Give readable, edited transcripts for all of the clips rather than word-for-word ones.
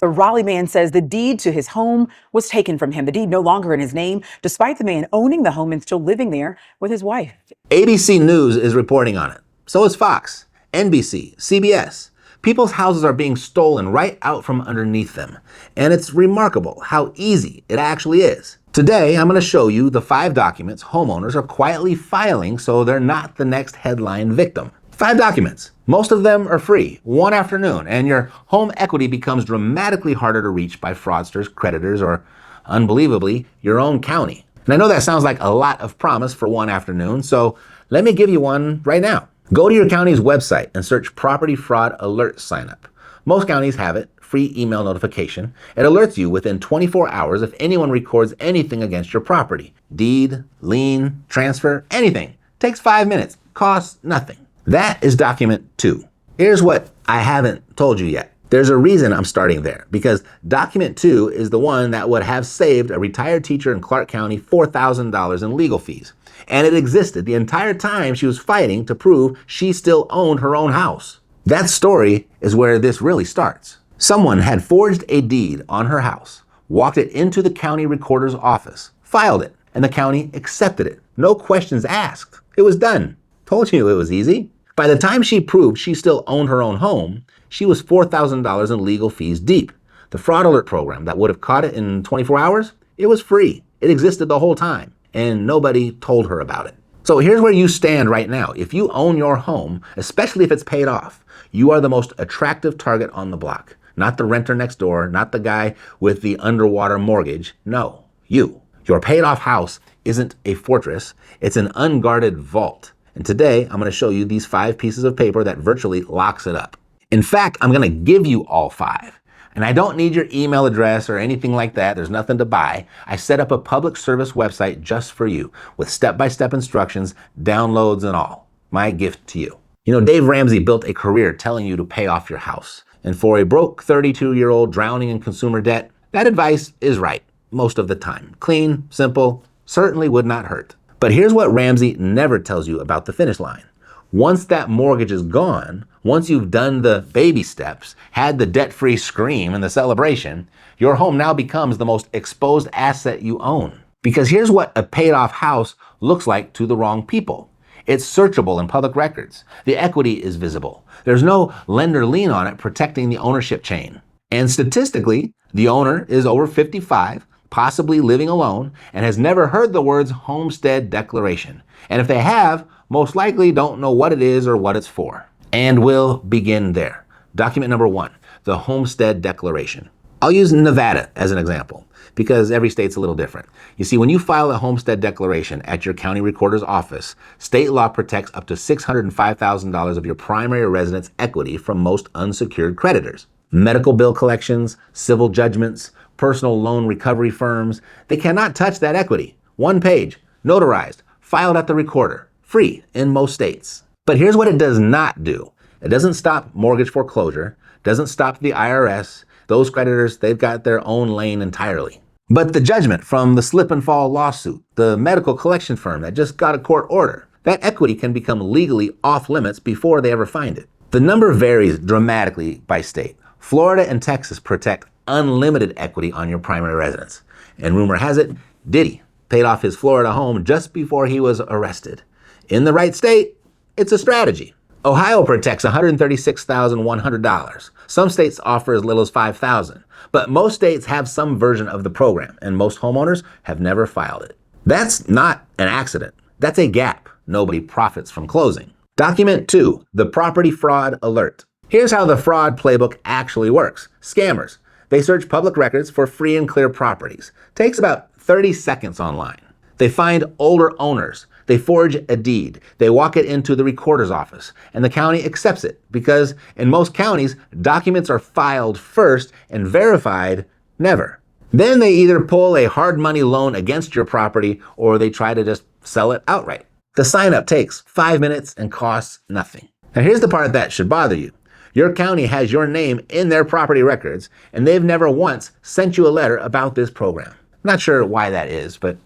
The Raleigh man says the deed to his home was taken from him, the deed no longer in his name, despite the man owning the home and still living there with his wife. ABC News is reporting on it. So is Fox, NBC, CBS. People's houses are being stolen right out from underneath them. And it's remarkable how easy it actually is. Today, I'm going to show you the 5 documents homeowners are quietly filing so they're not the next headline victim. 5 documents. Most of them are free, one afternoon, and your home equity becomes dramatically harder to reach by fraudsters, creditors, or, unbelievably, your own county. And I know that sounds like a lot of promise for one afternoon, so let me give you one right now. Go to your county's website and search Property Fraud Alert Sign-up. Most counties have it, free email notification. It alerts you within 24 hours if anyone records anything against your property. Deed, lien, transfer, anything. Takes 5 minutes, costs nothing. That is document 2. Here's what I haven't told you yet. There's a reason I'm starting there, because document 2 is the one that would have saved a retired teacher in Clark County $4,000 in legal fees. And it existed the entire time she was fighting to prove she still owned her own house. That story is where this really starts. Someone had forged a deed on her house, walked it into the county recorder's office, filed it, and the county accepted it. No questions asked. It was done. Told you it was easy. By the time she proved she still owned her own home, she was $4,000 in legal fees deep. The fraud alert program that would have caught it in 24 hours, it was free. It existed the whole time, and nobody told her about it. So here's where you stand right now. If you own your home, especially if it's paid off, you are the most attractive target on the block. Not the renter next door, not the guy with the underwater mortgage. No, you. Your paid off house isn't a fortress. It's an unguarded vault. And today, I'm going to show you these 5 pieces of paper that virtually locks it up. In fact, I'm going to give you all 5. And I don't need your email address or anything like that. There's nothing to buy. I set up a public service website just for you with step-by-step instructions, downloads, and all. My gift to you. You know, Dave Ramsey built a career telling you to pay off your house. And for a broke 32-year-old drowning in consumer debt, that advice is right most of the time. Clean, simple, certainly would not hurt. But here's what Ramsey never tells you about the finish line. Once that mortgage is gone, once you've done the baby steps, had the debt-free scream and the celebration, your home now becomes the most exposed asset you own. Because here's what a paid-off house looks like to the wrong people. It's searchable in public records. The equity is visible. There's no lender lien on it protecting the ownership chain. And statistically, the owner is over 55, possibly living alone, and has never heard the words Homestead Declaration. And if they have, most likely don't know what it is or what it's for. And we'll begin there. Document number 1, the Homestead Declaration. I'll use Nevada as an example, because every state's a little different. You see, when you file a homestead declaration at your county recorder's office, state law protects up to $605,000 of your primary residence equity from most unsecured creditors. Medical bill collections, civil judgments, personal loan recovery firms, they cannot touch that equity. 1 page, notarized, filed at the recorder, free in most states. But here's what it does not do. It doesn't stop mortgage foreclosure, doesn't stop the IRS. Those creditors, they've got their own lane entirely. But the judgment from the slip and fall lawsuit, the medical collection firm that just got a court order, that equity can become legally off limits before they ever find it. The number varies dramatically by state. Florida and Texas protect unlimited equity on your primary residence. And rumor has it, Diddy paid off his Florida home just before he was arrested. In the right state, it's a strategy. Ohio protects $136,100. Some states offer as little as $5,000. But most states have some version of the program, and most homeowners have never filed it. That's not an accident. That's a gap nobody profits from closing. Document 2, the Property Fraud Alert. Here's how the fraud playbook actually works. Scammers. They search public records for free and clear properties. Takes about 30 seconds online. They find older owners. They forge a deed. They walk it into the recorder's office, and the county accepts it because in most counties, documents are filed first and verified never. Then they either pull a hard money loan against your property or they try to just sell it outright. The sign-up takes 5 minutes and costs nothing. Now here's the part that should bother you. Your county has your name in their property records, and they've never once sent you a letter about this program. Not sure why that is, but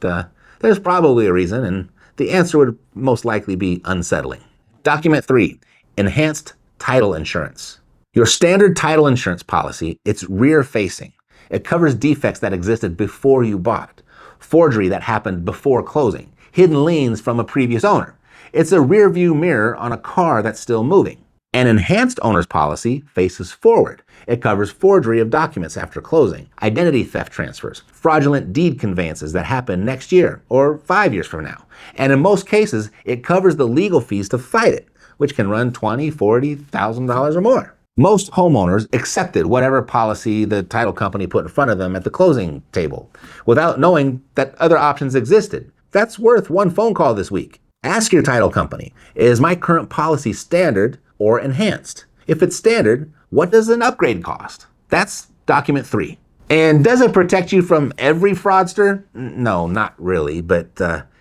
there's probably a reason, and the answer would most likely be unsettling. Document 3, enhanced title insurance. Your standard title insurance policy, it's rear-facing. It covers defects that existed before you bought, forgery that happened before closing, hidden liens from a previous owner. It's a rear-view mirror on a car that's still moving. An enhanced owner's policy faces forward. It covers forgery of documents after closing, identity theft transfers, fraudulent deed conveyances that happen next year or 5 years from now. And in most cases, it covers the legal fees to fight it, which can run $20,000, $40,000 or more. Most homeowners accepted whatever policy the title company put in front of them at the closing table without knowing that other options existed. That's worth one phone call this week. Ask your title company, is my current policy standard or enhanced? If it's standard, what does an upgrade cost? That's document 3. And does it protect you from every fraudster? No, not really, but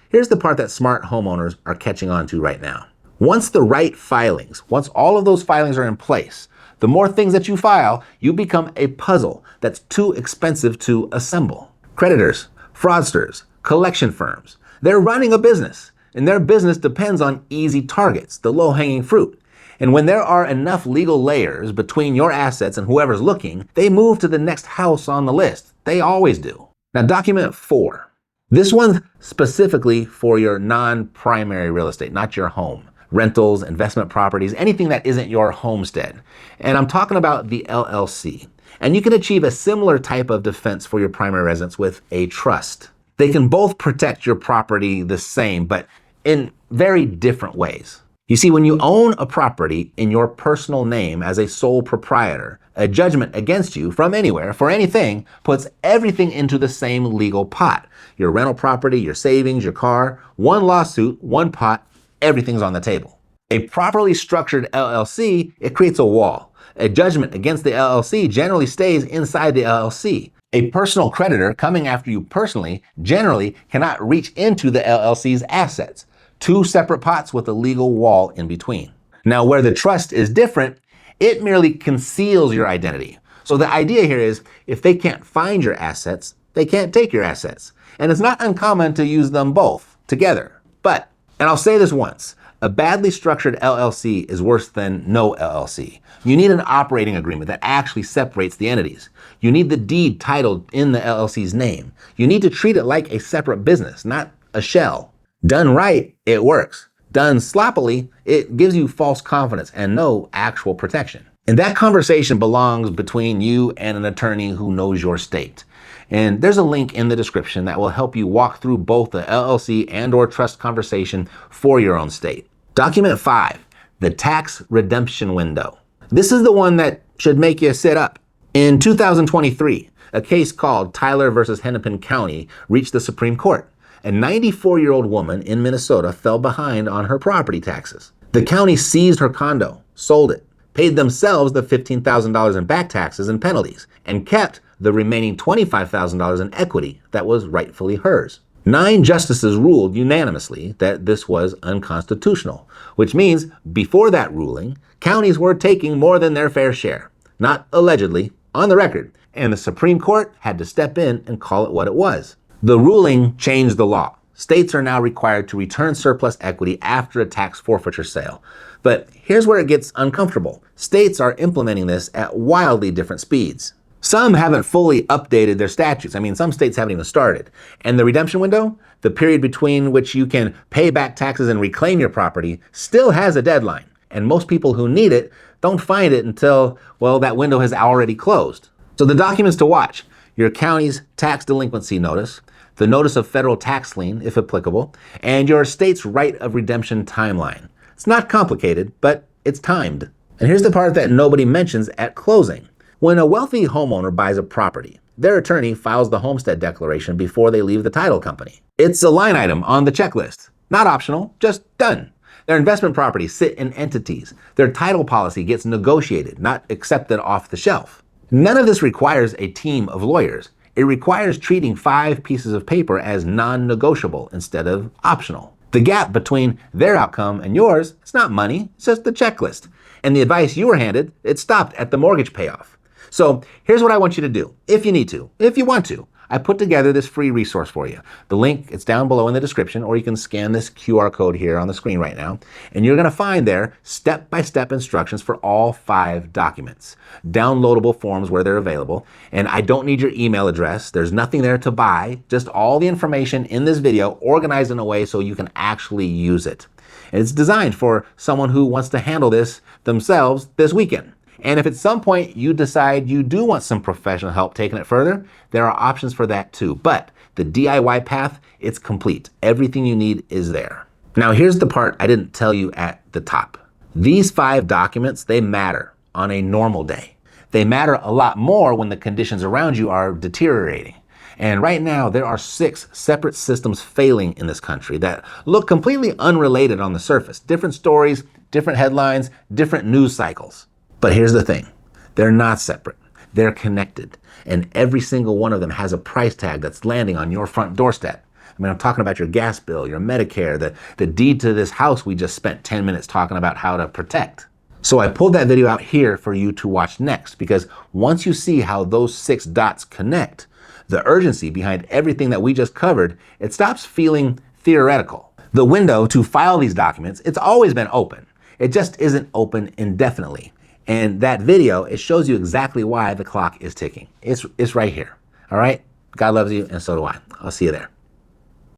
here's the part that smart homeowners are catching on to right now. Once all of those filings are in place, the more things that you file, you become a puzzle that's too expensive to assemble. Creditors, fraudsters, collection firms, they're running a business, and their business depends on easy targets, the low-hanging fruit. And when there are enough legal layers between your assets and whoever's looking, they move to the next house on the list. They always do. Now, document 4. This one's specifically for your non-primary real estate, not your home. Rentals, investment properties, anything that isn't your homestead. And I'm talking about the LLC. And you can achieve a similar type of defense for your primary residence with a trust. They can both protect your property the same, but in very different ways. You see, when you own a property in your personal name as a sole proprietor, a judgment against you from anywhere for anything puts everything into the same legal pot. Your rental property, your savings, your car, one lawsuit, one pot, everything's on the table. A properly structured LLC, it creates a wall. A judgment against the LLC generally stays inside the LLC. A personal creditor coming after you personally generally cannot reach into the LLC's assets. 2 separate pots with a legal wall in between. Now, where the trust is different, it merely conceals your identity. So the idea here is if they can't find your assets, they can't take your assets. And it's not uncommon to use them both together. But, and I'll say this once, a badly structured LLC is worse than no LLC. You need an operating agreement that actually separates the entities. You need the deed titled in the LLC's name. You need to treat it like a separate business, not a shell. Done right, it works. Done sloppily, it gives you false confidence and no actual protection. And that conversation belongs between you and an attorney who knows your state. And there's a link in the description that will help you walk through both the LLC and or trust conversation for your own state. Document 5, the tax redemption window. This is the one that should make you sit up. In 2023, a case called Tyler versus Hennepin County reached the Supreme Court. A 94-year-old woman in Minnesota fell behind on her property taxes. The county seized her condo, sold it, paid themselves the $15,000 in back taxes and penalties, and kept the remaining $25,000 in equity that was rightfully hers. 9 justices ruled unanimously that this was unconstitutional, which means before that ruling, counties were taking more than their fair share. Not allegedly, on the record, and the Supreme Court had to step in and call it what it was. The ruling changed the law. States are now required to return surplus equity after a tax forfeiture sale. But here's where it gets uncomfortable. States are implementing this at wildly different speeds. Some haven't fully updated their statutes. Some states haven't even started. And the redemption window, the period between which you can pay back taxes and reclaim your property, still has a deadline. And most people who need it don't find it until, well, that window has already closed. So the documents to watch: your county's tax delinquency notice, the notice of federal tax lien, if applicable, and your state's right of redemption timeline. It's not complicated, but it's timed. And here's the part that nobody mentions at closing. When a wealthy homeowner buys a property, their attorney files the homestead declaration before they leave the title company. It's a line item on the checklist. Not optional, just done. Their investment properties sit in entities. Their title policy gets negotiated, not accepted off the shelf. None of this requires a team of lawyers. It requires treating 5 pieces of paper as non-negotiable instead of optional. The gap between their outcome and yours, it's not money, it's just the checklist. And the advice you were handed, it stopped at the mortgage payoff. So here's what I want you to do, if you need to, if you want to. I put together this free resource for you. The link, it's down below in the description, or you can scan this QR code here on the screen right now, and you're going to find there step-by-step instructions for all 5 documents, downloadable forms where they're available, and I don't need your email address. There's nothing there to buy, just all the information in this video organized in a way so you can actually use it. And it's designed for someone who wants to handle this themselves this weekend. And if at some point you decide you do want some professional help taking it further, there are options for that too. But the DIY path, it's complete. Everything you need is there. Now here's the part I didn't tell you at the top. These 5 documents, they matter on a normal day. They matter a lot more when the conditions around you are deteriorating. And right now, there are 6 separate systems failing in this country that look completely unrelated on the surface. Different stories, different headlines, different news cycles. But here's the thing, they're not separate, they're connected, and every single one of them has a price tag that's landing on your front doorstep. I mean, I'm talking about your gas bill, your Medicare, the deed to this house we just spent 10 minutes talking about how to protect. So I pulled that video out here for you to watch next, because once you see how those 6 dots connect, the urgency behind everything that we just covered, it stops feeling theoretical. The window to file these documents, it's always been open. It just isn't open indefinitely. And that video, it shows you exactly why the clock is ticking. It's right here. All right? God loves you, and so do I. I'll see you there.